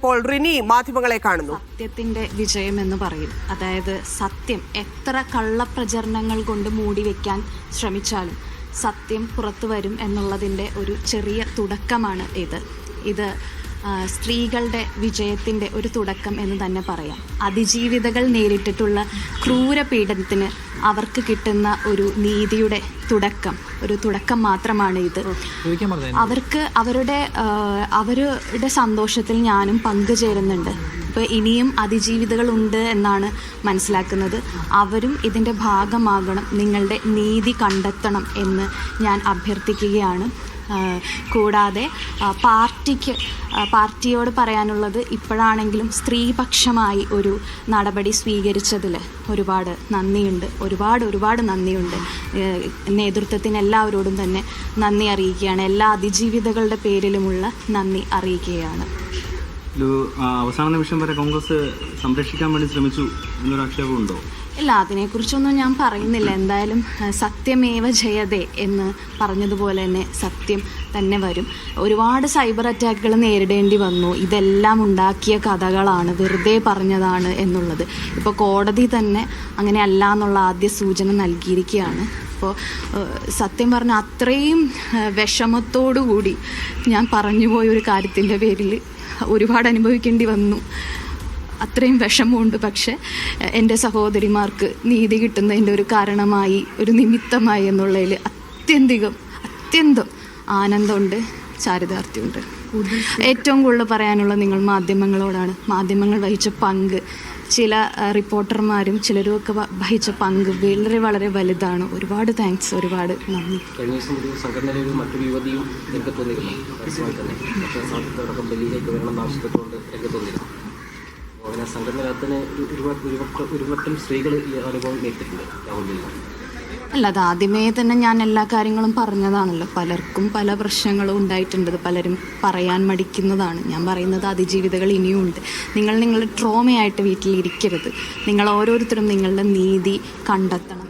ഇപ്പോൾ റിനി മാധ്യമങ്ങളെ കാണുന്നു. സത്യത്തിന്റെ വിജയം എന്ന് പറയും. അതായത് സത്യം എത്ര കള്ളപ്രചരണങ്ങൾ കൊണ്ട് മൂടി വെക്കാൻ ശ്രമിച്ചാലും സത്യം പുറത്തു വരും എന്നുള്ളതിൻ്റെ ഒരു ചെറിയ തുടക്കമാണ് ഇത് സ്ത്രീകളുടെ വിജയത്തിൻ്റെ ഒരു തുടക്കം എന്ന് തന്നെ പറയാം. അതിജീവിതകൾ നേരിട്ടിട്ടുള്ള ക്രൂരപീഡനത്തിന് അവർക്ക് കിട്ടുന്ന ഒരു നീതിയുടെ തുടക്കം മാത്രമാണ് ഇത്. അവർക്ക് അവരുടെ സന്തോഷത്തിൽ ഞാനും പങ്കുചേരുന്നുണ്ട്. ഇപ്പോൾ ഇനിയും അതിജീവിതകളുണ്ട് എന്നാണ് മനസ്സിലാക്കുന്നത്. അവരും ഇതിൻ്റെ ഭാഗമാകണം, നിങ്ങളുടെ നീതി കണ്ടെത്തണം എന്ന് ഞാൻ അഭ്യർത്ഥിക്കുകയാണ്. കൂടാതെ പാർട്ടിയോട് പറയാനുള്ളത്, ഇപ്പോഴാണെങ്കിലും സ്ത്രീപക്ഷമായി ഒരു നടപടി സ്വീകരിച്ചതിൽ ഒരുപാട് നന്ദിയുണ്ട്. ഒരുപാട് നന്ദിയുണ്ട്. നേതൃത്വത്തിന് എല്ലാവരോടും തന്നെ നന്ദി അറിയിക്കുകയാണ്. എല്ലാ അതിജീവിതകളുടെ പേരിലുമുള്ള നന്ദി അറിയിക്കുകയാണ്. അവസാന നിമിഷം വരെ കോൺഗ്രസ് സംരക്ഷിക്കാൻ വേണ്ടി ശ്രമിച്ചു എന്നൊരു ആക്ഷേപമുണ്ടോ? ഇല്ല, അതിനെക്കുറിച്ചൊന്നും ഞാൻ പറയുന്നില്ല. എന്തായാലും സത്യമേവ ജയതേ എന്ന് പറഞ്ഞതുപോലെ തന്നെ സത്യം തന്നെ വരും. ഒരുപാട് സൈബർ അറ്റാക്കുകൾ നേരിടേണ്ടി വന്നു. ഇതെല്ലാം ഉണ്ടാക്കിയ കഥകളാണ്, വെറുതെ പറഞ്ഞതാണ് എന്നുള്ളത് ഇപ്പോൾ കോടതി തന്നെ അങ്ങനെയല്ല എന്നുള്ള ആദ്യ സൂചന നൽകിയിരിക്കുകയാണ്. അപ്പോൾ സത്യം പറഞ്ഞാൽ അത്രയും വിഷമത്തോടുകൂടി ഞാൻ പറഞ്ഞുപോയൊരു കാര്യത്തിൻ്റെ പേരിൽ ഒരുപാട് അനുഭവിക്കേണ്ടി വന്നു. അത്രയും വിഷമമുണ്ട്. പക്ഷെ എൻ്റെ സഹോദരിമാർക്ക് നീതി കിട്ടുന്നതിൻ്റെ ഒരു കാരണമായി, ഒരു നിമിത്തമായി എന്നുള്ളതിൽ അത്യന്തം ആനന്ദമുണ്ട്, ചാരിതാർത്ഥ്യമുണ്ട്. ഏറ്റവും കൂടുതൽ പറയാനുള്ള നിങ്ങൾ മാധ്യമങ്ങളോടാണ്. മാധ്യമങ്ങൾ വഹിച്ച പങ്ക്, ചില റിപ്പോർട്ടർമാരും ചിലരും ഒക്കെ വഹിച്ച പങ്ക് വളരെ വലുതാണ്. ഒരുപാട് താങ്ക്സ്, ഒരുപാട് നന്ദി. കഴിഞ്ഞ ദിവസം ഒരു സംഘടനയിലും മറ്റൊരു യുവതിയും രംഗത്ത് വന്നിരുന്നു. പരസ്യമായി തന്നെ സാധ്യതയോടൊപ്പം ഡൽഹിയിലേക്ക് വരണമെന്ന് ആവശ്യപ്പെട്ടുകൊണ്ട് രംഗത്ത് വന്നിരുന്നു. അങ്ങനെ സംഘടനകത്തിന് ഒരുപറ്റം സ്ത്രീകൾ ഈ അനുഭവം നേരിട്ടിട്ടുണ്ട്. രാഹുലിൽ അല്ല, അത് ആദ്യമേ തന്നെ ഞാൻ എല്ലാ കാര്യങ്ങളും പറഞ്ഞതാണല്ലോ. പലർക്കും പല പ്രശ്നങ്ങളും ഉണ്ടായിട്ടുണ്ട്. പലരും പറയാൻ മടിക്കുന്നതാണ്. ഞാൻ പറയുന്നത് അതിജീവിതകൾ ഇനിയും ഉണ്ട്. നിങ്ങൾ ട്രോമയായിട്ട് വീട്ടിലിരിക്കരുത്. നിങ്ങൾ ഓരോരുത്തരും നിങ്ങളുടെ നീതി കണ്ടെത്തണം.